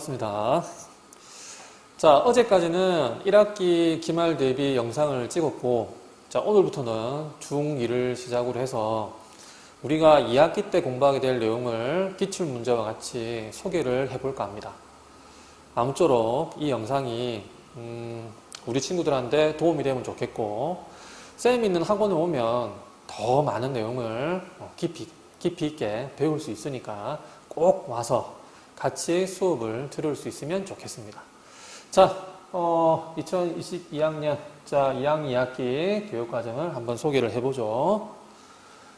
반갑습니다. 자, 어제까지는 1학기 기말 대비 영상을 찍었고, 자, 오늘부터는 중2를 시작으로 해서 우리가 2학기 때 공부하게 될 내용을 기출문제와 같이 소개를 해볼까 합니다. 아무쪼록 이 영상이 우리 친구들한테 도움이 되면 좋겠고, 쌤이 있는 학원에 오면 더 많은 내용을 깊이 있게 배울 수 있으니까 꼭 와서 같이 수업을 들을 수 있으면 좋겠습니다. 자, 2022학년, 자, 2학년 2학기 교육과정을 한번 소개를 해보죠.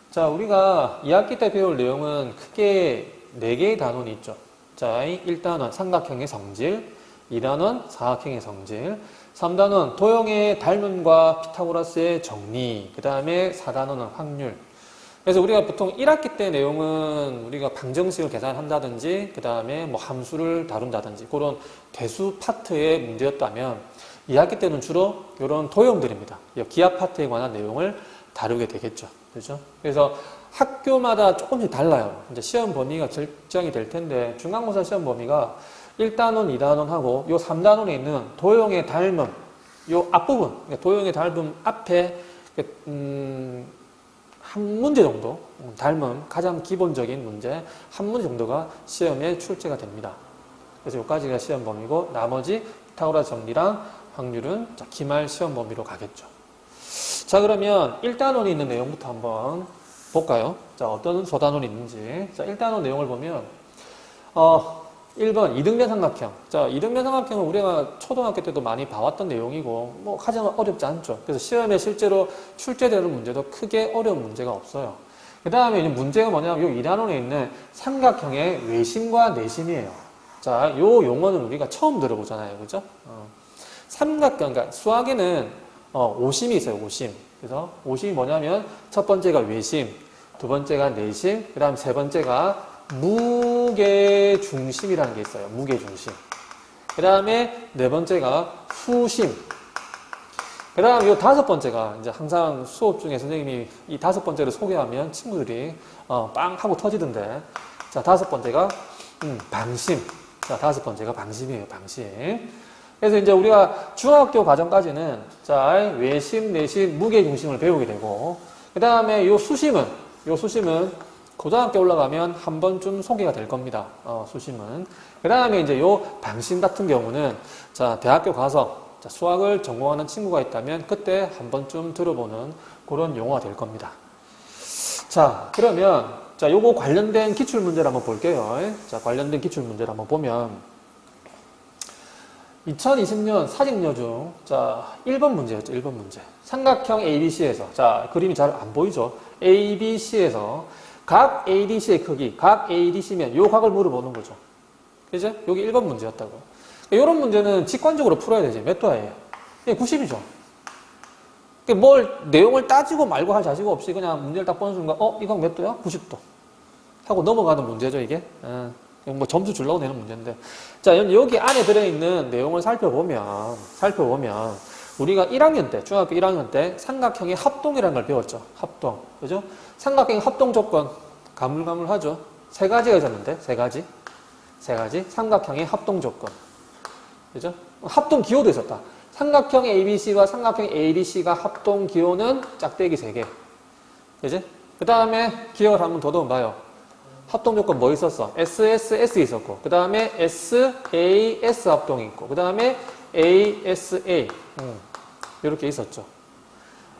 자, 우리가 2학기 때 배울 내용은 크게 4개의 단원이 있죠. 자, 1단원 삼각형의 성질, 2단원 사각형의 성질, 3단원 도형의 닮음과 피타고라스의 정리, 그 다음에 4단원은 확률. 그래서 우리가 보통 1학기 때 내용은 우리가 방정식을 계산한다든지 그 다음에 뭐 함수를 다룬다든지 그런 대수 파트의 문제였다면 2학기 때는 주로 이런 도형들입니다. 기하 파트에 관한 내용을 다루게 되겠죠. 그렇죠? 그래서 학교마다 조금씩 달라요. 이제 시험 범위가 결정이 될 텐데 중간고사 시험 범위가 1단원, 2단원 하고 요 3단원에 있는 도형의 닮음 요 앞부분, 도형의 닮음 앞에 한 문제 정도, 닮음, 가장 기본적인 문제 한 문제 정도가 시험에 출제가 됩니다. 그래서 여기까지가 시험 범위고 나머지 피타고라스 정리랑 확률은 기말 시험 범위로 가겠죠. 자, 그러면 1단원이 있는 내용부터 한번 볼까요? 자, 어떤 소단원이 있는지. 자, 1단원 내용을 보면 1번 이등변 삼각형. 자, 이등변 삼각형은 우리가 초등학교 때도 많이 봐왔던 내용이고 뭐 가장 어렵지 않죠. 그래서 시험에 실제로 출제되는 문제도 크게 어려운 문제가 없어요. 그 다음에 이제 문제가 뭐냐면 이 2단원에 있는 삼각형의 외심과 내심이에요. 자, 요 용어는 우리가 처음 들어보잖아요. 그죠? 삼각형, 그러니까 수학에는 오심이 있어요. 오심. 그래서 오심이 뭐냐면 첫 번째가 외심, 두 번째가 내심, 그 다음 세 번째가 무게중심이라는 게 있어요. 무게중심. 그 다음에 네 번째가 수심. 그 다음 요 다섯 번째가 이제 항상 수업 중에 선생님이 이 다섯 번째를 소개하면 친구들이 빵 하고 터지던데. 자, 다섯 번째가 방심. 자, 다섯 번째가 방심이에요. 방심. 그래서 이제 우리가 중학교 과정까지는 자, 외심, 내심, 무게중심을 배우게 되고 그 다음에 요 수심은 고등학교 올라가면 한 번쯤 소개가 될 겁니다. 수심은. 그 다음에 이제 요 방심 같은 경우는 자, 대학교 가서 자, 수학을 전공하는 친구가 있다면 그때 한 번쯤 들어보는 그런 용어가 될 겁니다. 자, 그러면 자, 요거 관련된 기출 문제를 한번 볼게요. 자, 관련된 기출 문제를 한번 보면 2020년 사직여 중 자, 1번 문제였죠. 1번 문제. 삼각형 ABC에서 자, 그림이 잘 안 보이죠? ABC에서 각 ADC의 크기, 각 ADC면 요 각을 물어보는 거죠. 그죠? 여기 1번 문제였다고. 이런 문제는 직관적으로 풀어야 되지. 몇 도예요? 90이죠. 뭘 내용을 따지고 말고 할 자식 없이 그냥 문제를 딱 보는 순간 이건 몇 도야? 90도. 하고 넘어가는 문제죠, 이게. 뭐 점수 주려고 내는 문제인데. 자, 여기 안에 들어있는 내용을 살펴보면 우리가 1학년 때, 중학교 1학년 때 삼각형의 합동이라는 걸 배웠죠. 합동. 그죠? 삼각형의 합동 조건, 가물가물하죠. 세 가지가 있었는데, 세 가지. 삼각형의 합동 조건. 그죠? 합동 기호도 있었다. 삼각형 ABC와 삼각형 ADC가 합동 기호는 짝대기 3개. 그죠? 그 다음에 기억을 한번 더듬어 봐요. 합동 조건 뭐 있었어? SSS 있었고, 그 다음에 SAS 합동이 있고, 그 다음에 ASA. 이렇게 있었죠.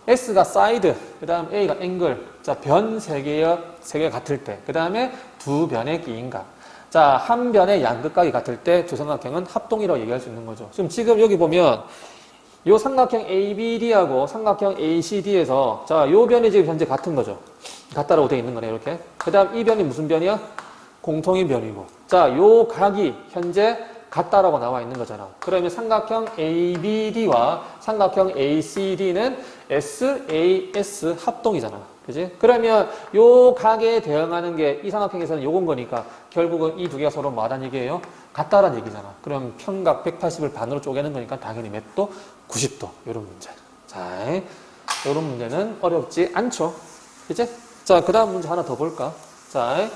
S가 사이드, 그 다음 A가 앵글. 자, 변 3개가 같을 때. 그 다음에 두 변의 기인각. 자, 한 변의 양극각이 같을 때 두 삼각형은 합동이라고 얘기할 수 있는 거죠. 지금 여기 보면 요 삼각형 ABD하고 삼각형 ACD에서 자, 요 변이 지금 현재 같은 거죠. 같다라고 되어 있는 거네, 이렇게. 그 다음 이 변이 무슨 변이야? 공통인 변이고. 자, 요 각이 현재 같다라고 나와 있는 거잖아. 그러면 삼각형 ABD와 삼각형 ACD는 SAS 합동이잖아. 그지? 그러면 요 각에 대응하는 게 이 삼각형에서는 요건 거니까 결국은 이 두 개가 서로 뭐하다는 얘기예요? 같다라는 얘기잖아. 그럼 평각 180을 반으로 쪼개는 거니까 당연히 몇 도? 90도. 요런 문제. 자, 요런 문제는 어렵지 않죠. 그치? 자, 그 다음 문제 하나 더 볼까? 자,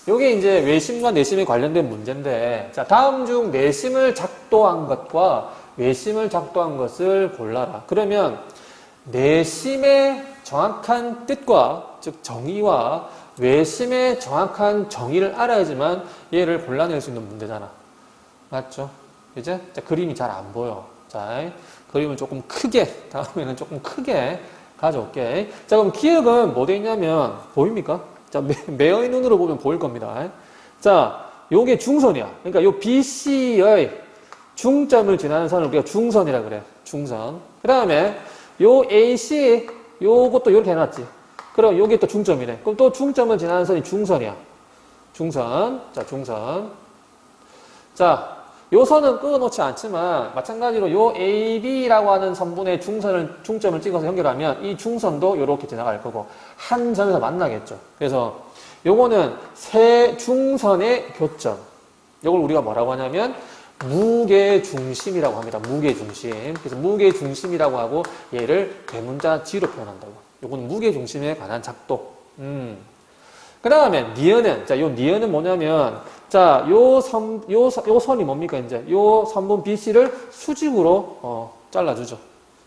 요게 이제 외심과 내심에 관련된 문제인데, 자, 다음 중 내심을 작도한 것과 외심을 작도한 것을 골라라. 그러면 내심의 정확한 뜻과, 즉 정의와 외심의 정확한 정의를 알아야지만 얘를 골라낼 수 있는 문제잖아. 맞죠? 이제 자, 그림이 잘 안 보여. 자, 그림을 조금 크게, 다음에는 조금 크게 가져올게. 자, 그럼 기억은 뭐 돼 있냐면, 보입니까? 자, 매의 눈으로 보면 보일 겁니다. 자, 요게 중선이야. 그러니까 요 BC의 중점을 지나는 선을 우리가 중선이라 그래. 중선. 그 다음에 요 AC, 요것도 이렇게 해놨지. 그럼 요게 또 중점이네. 그럼 또 중점을 지나는 선이 중선이야. 중선. 자, 중선. 자, 요 선은 끊어놓지 않지만 마찬가지로 요 AB라고 하는 선분의 중점을 찍어서 연결하면 이 중선도 이렇게 지나갈 거고 한 점에서 만나겠죠. 그래서 요거는 세 중선의 교점. 요걸 우리가 뭐라고 하냐면 무게중심이라고 합니다. 무게중심. 그래서 무게중심이라고 하고 얘를 대문자 G로 표현한다고. 요거는 무게중심에 관한 작도. 그 다음에 니은은, 자, 요 니은은 뭐냐면, 자, 요 선이 뭡니까, 이제? 요 선분 BC를 수직으로, 잘라주죠.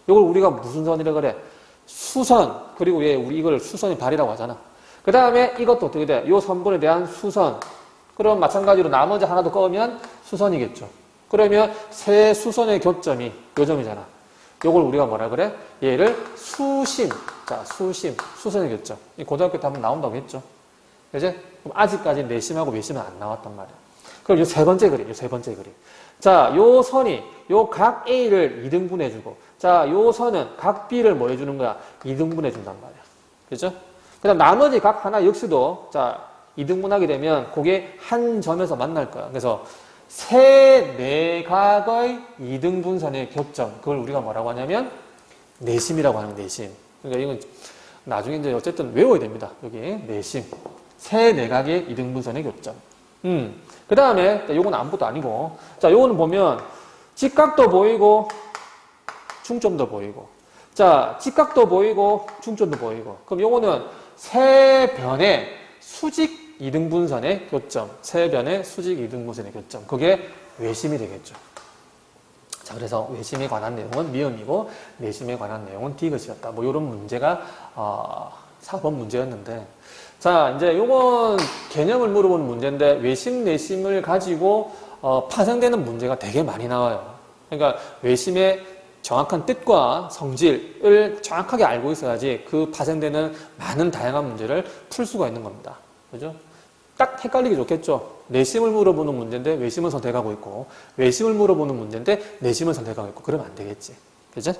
요걸 우리가 무슨 선이라 그래? 수선. 그리고 얘, 우리 이걸 수선이 발이라고 하잖아. 그 다음에 이것도 어떻게 돼? 요 선분에 대한 수선. 그럼 마찬가지로 나머지 하나 더 꺼면 수선이겠죠. 그러면 세 수선의 교점이 요 점이잖아. 요걸 우리가 뭐라 그래? 얘를 수심. 자, 수심. 수선의 교점. 이 고등학교 때 한번 나온다고 했죠. 그지? 그럼 아직까지 내심하고 외심은 안 나왔단 말이야. 그럼 요 세 번째 그림, 요 세 번째 그림. 자, 요 선이, 요 각 A를 2등분 해주고, 자, 요 선은 각 B를 뭐 해주는 거야? 2등분 해준단 말이야. 그죠? 그 다음 나머지 각 하나 역시도, 자, 2등분하게 되면 그게 한 점에서 만날 거야. 그래서 세 내각의 2등분선의 교점, 그걸 우리가 뭐라고 하냐면 내심이라고 하는 내심. 그러니까 이건 나중에 이제 어쨌든 외워야 됩니다. 여기 내심. 세 내각의 2등분선의 교점. 그 다음에, 요건 아무것도 아니고, 자, 요거는 보면, 직각도 보이고, 중점도 보이고, 자, 직각도 보이고, 중점도 보이고, 그럼 요거는 세 변의 수직 2등분선의 교점, 세 변의 수직 2등분선의 교점, 그게 외심이 되겠죠. 자, 그래서 외심에 관한 내용은 미음이고, 내심에 관한 내용은 디귿이었다. 뭐, 요런 문제가, 4번 문제였는데, 자, 이제 요건 개념을 물어보는 문제인데 외심, 내심을 가지고 파생되는 문제가 되게 많이 나와요. 그러니까 외심의 정확한 뜻과 성질을 정확하게 알고 있어야지 그 파생되는 많은 다양한 문제를 풀 수가 있는 겁니다. 그죠? 딱 헷갈리기 좋겠죠? 내심을 물어보는 문제인데 외심을 선택하고 있고 외심을 물어보는 문제인데 내심을 선택하고 있고 그러면 안 되겠지. 그죠?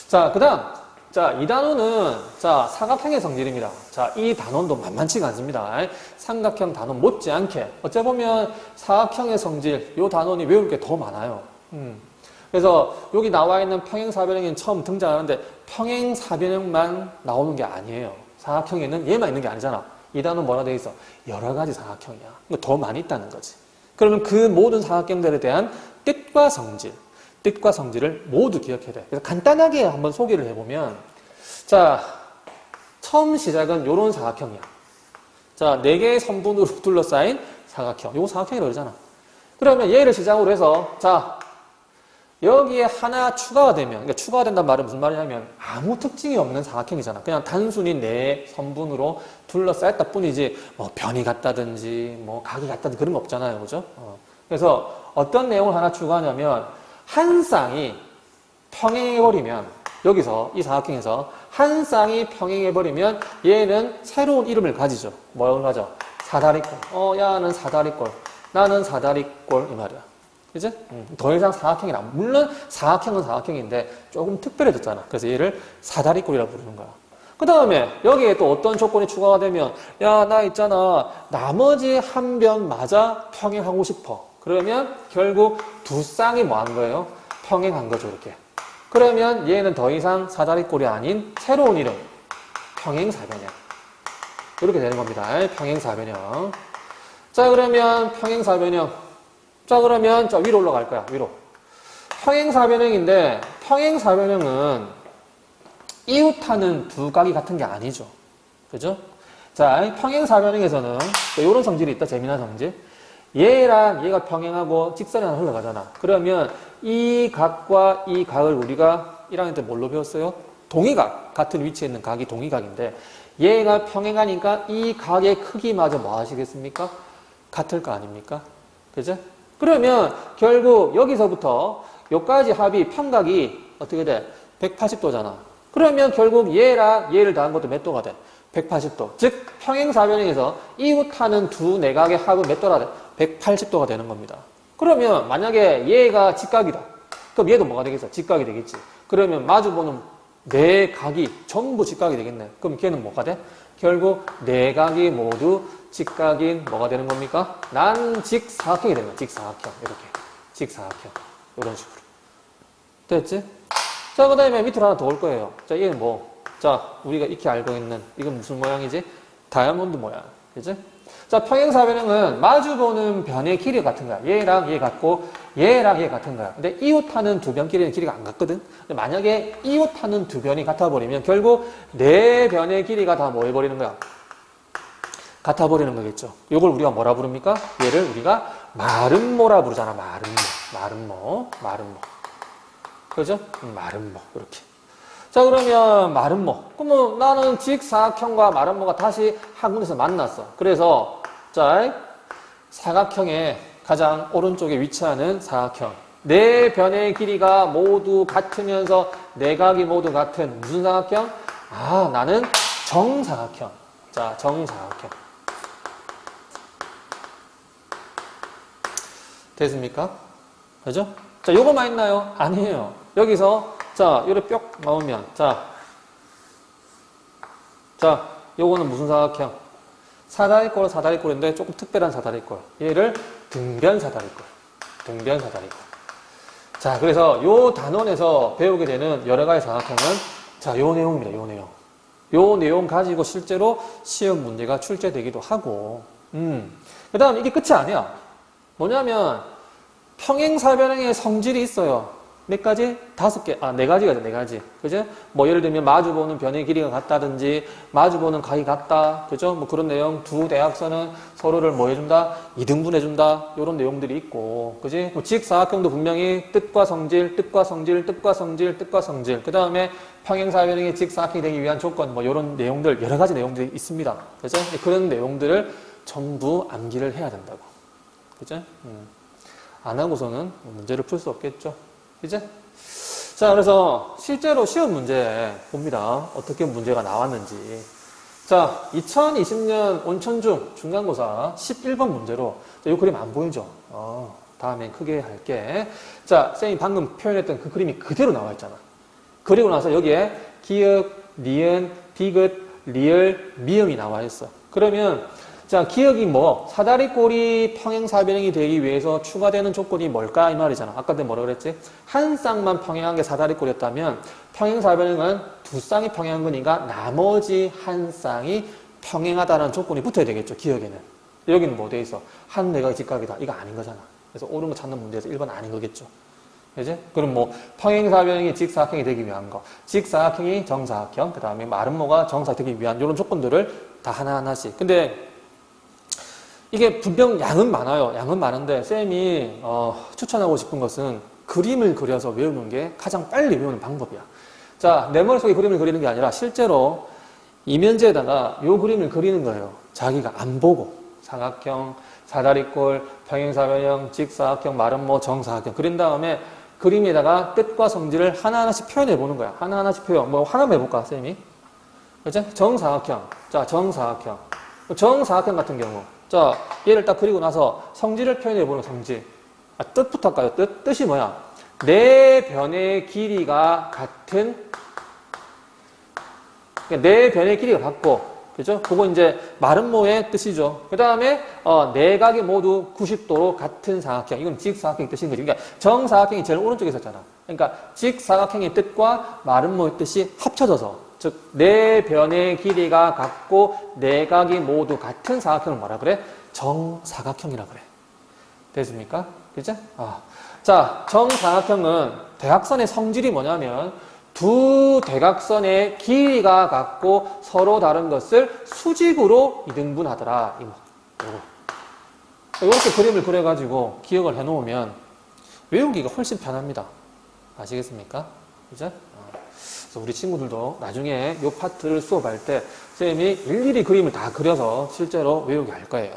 자, 그 다음. 자, 이 단원은, 자, 사각형의 성질입니다. 자, 이 단원도 만만치가 않습니다. 삼각형 단원 못지않게. 어째 보면 사각형의 성질, 이 단원이 외울 게 더 많아요. 그래서 여기 나와 있는 평행사변형이 처음 등장하는데 평행사변형만 나오는 게 아니에요. 사각형에는 얘만 있는 게 아니잖아. 이 단원 뭐라 돼 있어? 여러 가지 사각형이야. 더 많이 있다는 거지. 그러면 그 모든 사각형들에 대한 뜻과 성질, 뜻과 성질을 모두 기억해야 돼. 그래서 간단하게 한번 소개를 해보면, 자, 처음 시작은 이런 사각형이야. 자, 4개의 선분으로 둘러싸인 사각형. 요거 사각형이라고 그러잖아. 그러면 얘를 시작으로 해서, 자, 여기에 하나 추가가 되면, 그러니까 추가가 된다는 말은 무슨 말이냐면, 아무 특징이 없는 사각형이잖아. 그냥 단순히 4선분으로 둘러싸였다 뿐이지, 뭐, 변이 같다든지, 뭐, 각이 같다든지 그런 거 없잖아요. 그죠? 그래서 어떤 내용을 하나 추가하냐면, 한 쌍이 평행해버리면 여기서 이 사각형에서 한 쌍이 평행해버리면 얘는 새로운 이름을 가지죠. 뭐라고 가져? 사다리꼴. 야는 사다리꼴. 나는 사다리꼴 이 말이야. 그치? 더 이상 사각형이라. 물론 사각형은 사각형인데 조금 특별해졌잖아. 그래서 얘를 사다리꼴이라고 부르는 거야. 그 다음에 여기에 또 어떤 조건이 추가가 되면 야, 나 있잖아. 나머지 한 변마저 평행하고 싶어. 그러면 결국 두 쌍이 뭐 한 거예요? 평행한 거죠, 이렇게. 그러면 얘는 더 이상 사다리꼴이 아닌 새로운 이름, 평행사변형. 이렇게 되는 겁니다. 평행사변형. 자, 그러면 평행사변형. 자, 그러면 저 위로 올라갈 거야, 위로. 평행사변형인데, 평행사변형은 이웃하는 두 각이 같은 게 아니죠. 그죠? 자, 평행사변형에서는 이런 성질이 있다. 재미난 성질. 얘랑 얘가 평행하고 직선이 하나 흘러가잖아. 그러면 이 각과 이 각을 우리가 1학년 때 뭘로 배웠어요? 동의각. 같은 위치에 있는 각이 동의각인데 얘가 평행하니까 이 각의 크기마저 뭐 하시겠습니까? 같을 거 아닙니까? 그죠? 그러면 결국 여기서부터 여기까지 합이 평각이 어떻게 돼? 180도잖아. 그러면 결국 얘랑 얘를 더한 것도 몇 도가 돼? 180도. 즉 평행사변형에서 이웃하는 두 내각의 합은 몇 도라 돼? 180도가 되는 겁니다. 그러면 만약에 얘가 직각이다. 그럼 얘도 뭐가 되겠어? 직각이 되겠지. 그러면 마주보는 네 각이 전부 직각이 되겠네. 그럼 걔는 뭐가 돼? 결국 네 각이 모두 직각인 뭐가 되는 겁니까? 난직사각형이 되는 거야. 직사각형. 이렇게. 직사각형. 이런 식으로. 됐지? 자, 그 다음에 밑으로 하나 더 올 거예요. 자, 얘는 뭐? 자, 우리가 익히 알고 있는 이건 무슨 모양이지? 다이아몬드 모양. 그지? 자, 평행사변형은 마주보는 변의 길이 같은 거야. 얘랑 얘 같고 얘랑 얘 같은 거야. 근데 이웃하는 두 변 길이는 길이가 안 같거든. 근데 만약에 이웃하는 두 변이 같아버리면 결국 네 변의 길이가 다 뭐 해버리는 거야? 같아버리는 거겠죠. 이걸 우리가 뭐라 부릅니까? 얘를 우리가 마름모라 부르잖아. 마름모. 그죠? 마름모. 이렇게. 자, 그러면 마름모. 그러면 나는 직사각형과 마름모가 다시 한 군데서 만났어. 그래서 자, 사각형의 가장 오른쪽에 위치하는 사각형. 네 변의 길이가 모두 같으면서 네 각이 모두 같은 무슨 사각형? 아, 나는 정사각형. 자, 정사각형. 됐습니까? 그죠? 자, 요거만 있나요? 아니에요. 여기서 자, 요래 뿅 나오면 자, 요거는 무슨 사각형? 사다리꼴인데 조금 특별한 사다리꼴. 얘를 등변사다리꼴. 자, 그래서 요 단원에서 배우게 되는 여러 가지 사각형은 자, 요 내용입니다. 요 내용 가지고 실제로 시험 문제가 출제되기도 하고. 그 다음 이게 끝이 아니야. 뭐냐면 평행사변형의 성질이 있어요. 몇 가지? 5개. 아, 4가지가 돼, 4가지. 그죠? 뭐, 예를 들면, 마주보는 변의 길이가 같다든지, 마주보는 각이 같다. 그죠? 뭐, 그런 내용. 두 대각선은 서로를 뭐 해준다? 이등분해준다. 요런 내용들이 있고. 그지? 뭐, 직사각형도 분명히 뜻과 성질. 그 다음에 평행사변형의 직사각형이 되기 위한 조건. 뭐, 요런 내용들, 여러 가지 내용들이 있습니다. 그죠? 그런 내용들을 전부 암기를 해야 된다고. 그죠? 안 하고서는 문제를 풀 수 없겠죠. 그죠? 자, 그래서 실제로 시험 문제 봅니다. 어떻게 문제가 나왔는지. 자, 2020년 온천중 중간고사 11번 문제로 이 그림 안 보이죠? 다음엔 크게 할게. 자, 쌤이 방금 표현했던 그 그림이 그대로 나와 있잖아. 그리고 나서 여기에 기역, 니은, 디귿, 리을, 미음이 나와 있어. 그러면 자, 기억이 뭐? 사다리꼴이 평행사변형이 되기 위해서 추가되는 조건이 뭘까? 이 말이잖아. 아까 내가 뭐라 그랬지? 한 쌍만 평행한 게 사다리꼴이었다면 평행사변형은 두 쌍이 평행한 거니까 나머지 한 쌍이 평행하다는 조건이 붙어야 되겠죠. 기억에는. 여기는 뭐 돼 있어? 한 내각이 직각이다. 이거 아닌 거잖아. 그래서 옳은 거 찾는 문제에서 1번 아닌 거겠죠. 그지? 그럼 뭐 평행사변형이 직사각형이 되기 위한 거, 직사각형이 정사각형, 그 다음에 마름모가 정사각형이 되기 위한 이런 조건들을 다 하나하나씩. 근데 이게 분명 양은 많아요. 양은 많은데 쌤이 추천하고 싶은 것은 그림을 그려서 외우는 게 가장 빨리 외우는 방법이야. 자, 내 머릿속에 그림을 그리는 게 아니라 실제로 이면지에다가 요 그림을 그리는 거예요. 자기가 안 보고 사각형, 사다리꼴, 평행사변형, 직사각형, 마름모, 정사각형 그린 다음에 그림에다가 뜻과 성질을 하나하나씩 표현해 보는 거야. 하나하나씩 표현. 뭐 하나만 해볼까, 쌤이? 그죠? 정사각형. 자, 정사각형. 정사각형 같은 경우. 자, 얘를 딱 그리고 나서 성질을 표현해보는 성질. 뜻부터 할까요? 뜻이 뭐야? 네 변의 길이가 같은, 네 변의 길이가 같고, 그죠? 그거 이제 마름모의 뜻이죠. 그 다음에, 네 각이 모두 90도로 같은 사각형. 이건 직사각형의 뜻인 거지. 그러니까 정사각형이 제일 오른쪽에 있었잖아. 그러니까 직사각형의 뜻과 마름모의 뜻이 합쳐져서 즉, 네 변의 길이가 같고, 네 각이 모두 같은 사각형을 뭐라 그래? 정사각형이라 그래. 됐습니까? 그죠? 자, 정사각형은 대각선의 성질이 뭐냐면, 두 대각선의 길이가 같고 서로 다른 것을 수직으로 이등분하더라. 이렇게 그림을 그려가지고 기억을 해놓으면 외우기가 훨씬 편합니다. 아시겠습니까? 그죠? 그래서 우리 친구들도 나중에 이 파트를 수업할 때 선생님이 일일이 그림을 다 그려서 실제로 외우게 할 거예요.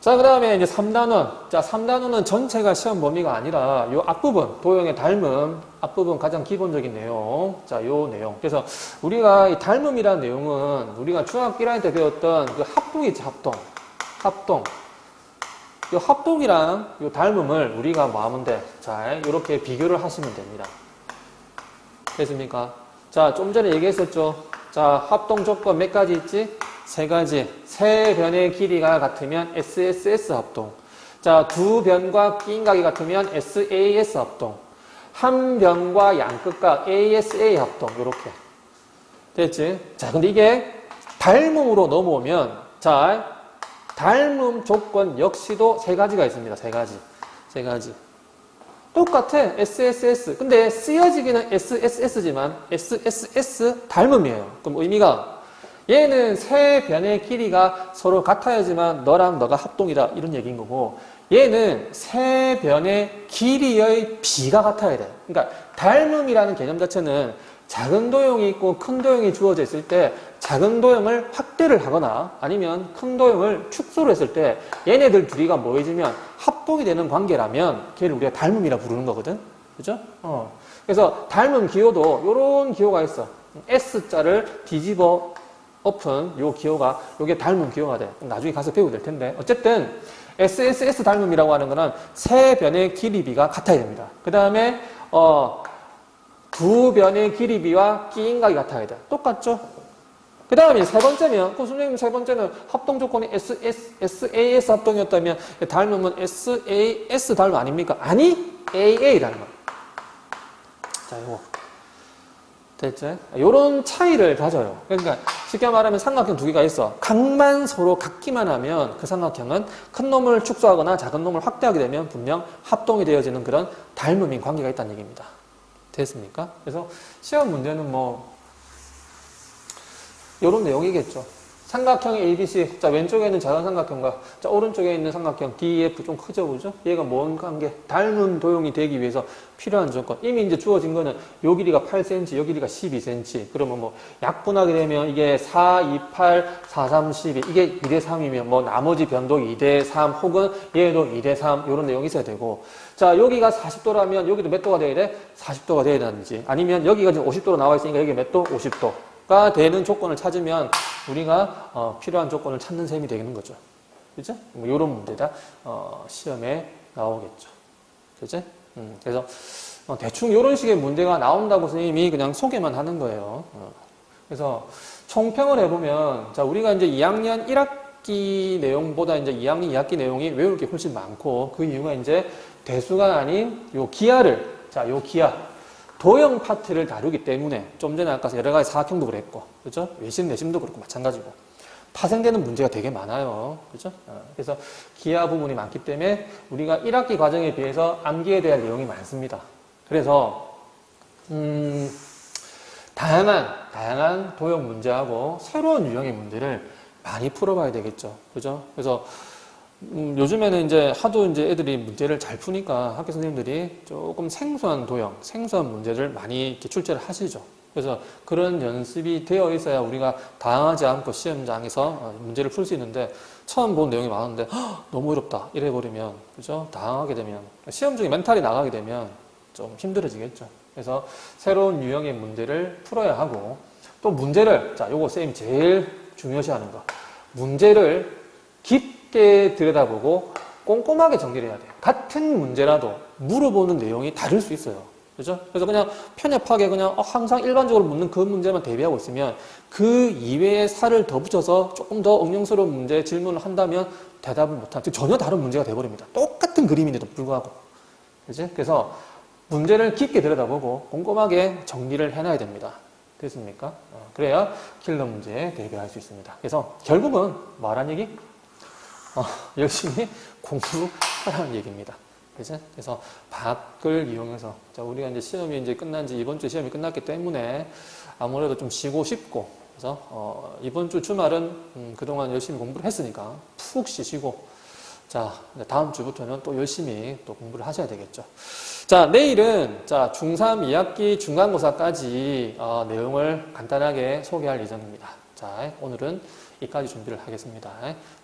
자, 그 다음에 이제 3단원. 자, 3단원은 전체가 시험 범위가 아니라 요 앞부분, 도형의 닮음, 앞부분 가장 기본적인 내용. 자, 요 내용. 그래서 우리가 이 닮음이라는 내용은 우리가 중학교 1학년 때 배웠던 그 합동이지, 합동. 합동. 요 합동이랑 요 닮음을 우리가 뭐 하면 돼? 자, 요렇게 비교를 하시면 됩니다. 됐습니까? 자, 좀 전에 얘기했었죠. 자, 합동 조건 몇 가지 있지? 세 가지. 세 변의 길이가 같으면 SSS 합동. 자, 두 변과 끼인각이 같으면 SAS 합동. 한 변과 양끝각 ASA 합동. 요렇게. 됐지? 자, 근데 이게 닮음으로 넘어오면, 자, 닮음 조건 역시도 세 가지가 있습니다. 세 가지. 세 가지. 똑같아. SSS. 근데 쓰여지기는 SSS지만 SSS 닮음이에요. 그럼 의미가 얘는 세 변의 길이가 서로 같아야지만 너랑 너가 합동이다. 이런 얘기인 거고 얘는 세 변의 길이의 비가 같아야 돼. 그러니까 닮음이라는 개념 자체는 작은 도형이 있고 큰 도형이 주어져 있을 때 작은 도형을 확대를 하거나 아니면 큰 도형을 축소를 했을 때 얘네들 둘이가 모여지면 합동이 되는 관계라면 걔를 우리가 닮음이라 부르는 거거든. 그죠? 그래서 닮음 기호도 요런 기호가 있어. S자를 뒤집어 엎은 요 기호가 요게 닮음 기호가 돼. 나중에 가서 배우게 될 텐데 어쨌든 SSS 닮음이라고 하는 거는 세 변의 길이비가 같아야 됩니다. 그 다음에 두 변의 길이비와 끼인각이 같아야 돼. 똑같죠? 그 다음에 세 번째면, 선생님 세 번째는 합동 조건이 SAS 합동이었다면 닮음은 SAS 닮음 아닙니까? 아니, AA 닮음. 자, 이거. 됐죠? 요런 차이를 가져요. 그러니까 쉽게 말하면 삼각형 두 개가 있어. 각만 서로 같기만 하면 그 삼각형은 큰 놈을 축소하거나 작은 놈을 확대하게 되면 분명 합동이 되어지는 그런 닮음인 관계가 있다는 얘기입니다. 됐습니까? 그래서 시험 문제는 뭐 이런 내용이겠죠. 삼각형 ABC. 자, 왼쪽에 있는 작은 삼각형과 자, 오른쪽에 있는 삼각형 DEF 좀 크죠, 그죠? 얘가 뭔 관계? 닮은 도형이 되기 위해서 필요한 조건. 이미 이제 주어진 거는 요 길이가 8cm, 요 길이가 12cm. 그러면 뭐 약분하게 되면 이게 4, 2, 8, 4, 3, 12. 이게 2대3이면 뭐 나머지 변도 2대3 혹은 얘도 2대3 이런 내용이 있어야 되고. 자, 여기가 40도라면 여기도 몇 도가 돼야 돼? 40도가 돼야 되는지. 아니면 여기가 지금 50도로 나와 있으니까 여기 몇 도? 50도. 가 되는 조건을 찾으면 우리가 필요한 조건을 찾는 셈이 되는 거죠. 그죠? 뭐 이런 문제다 시험에 나오겠죠. 그죠? 그래서 대충 이런 식의 문제가 나온다고 선생님이 그냥 소개만 하는 거예요. 그래서 총평을 해보면 자 우리가 이제 2학년 1학기 내용보다 이제 2학년 2학기 내용이 외울 게 훨씬 많고 그 이유가 이제 대수가 아닌 요 기하를 요 기하 도형 파트를 다루기 때문에 좀 전에 아까 여러 가지 사각형도 그랬고 그죠? 외심 내심도 그렇고 마찬가지고 파생되는 문제가 되게 많아요. 그죠? 그래서 기하 부분이 많기 때문에 우리가 1학기 과정에 비해서 암기에 대한 내용이 많습니다. 그래서 다양한 도형 문제하고 새로운 유형의 문제를 많이 풀어봐야 되겠죠. 그죠? 그래서 요즘에는 이제 하도 이제 애들이 문제를 잘 푸니까 학교 선생님들이 조금 생소한 도형, 생소한 문제를 많이 이렇게 출제를 하시죠. 그래서 그런 연습이 되어 있어야 우리가 당하지 않고 시험장에서 문제를 풀 수 있는데 처음 본 내용이 많은데 너무 어렵다 이래버리면 그죠? 당하게 되면 시험 중에 멘탈이 나가게 되면 좀 힘들어지겠죠. 그래서 새로운 유형의 문제를 풀어야 하고 또 문제를 자 요거 쌤이 제일 중요시하는 거 문제를 깊게 들여다보고 꼼꼼하게 정리를 해야 돼요. 같은 문제라도 물어보는 내용이 다를 수 있어요. 그죠? 그래서 그냥 편협하게 그냥 항상 일반적으로 묻는 그 문제만 대비하고 있으면 그 이외에 살을 더 붙여서 조금 더 응용스러운 문제 질문을 한다면 대답을 못하는 전혀 다른 문제가 돼버립니다. 똑같은 그림인데도 불구하고. 그죠? 그래서 문제를 깊게 들여다보고 꼼꼼하게 정리를 해놔야 됩니다. 됐습니까? 그래야 킬러 문제에 대비할 수 있습니다. 그래서 결국은 말한 얘기? 열심히 공부하라는 얘기입니다. 그죠? 그래서 방학을 이용해서, 자, 우리가 이제 시험이 이제 끝난 지 이번 주 시험이 끝났기 때문에 아무래도 좀 쉬고 싶고, 그래서, 이번 주 주말은, 그동안 열심히 공부를 했으니까 푹 쉬시고, 자, 다음 주부터는 또 열심히 또 공부를 하셔야 되겠죠. 자, 내일은, 자, 중3 2학기 중간고사까지, 내용을 간단하게 소개할 예정입니다. 자, 오늘은 여기까지 준비를 하겠습니다.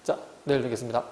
자, 내일 뵙겠습니다.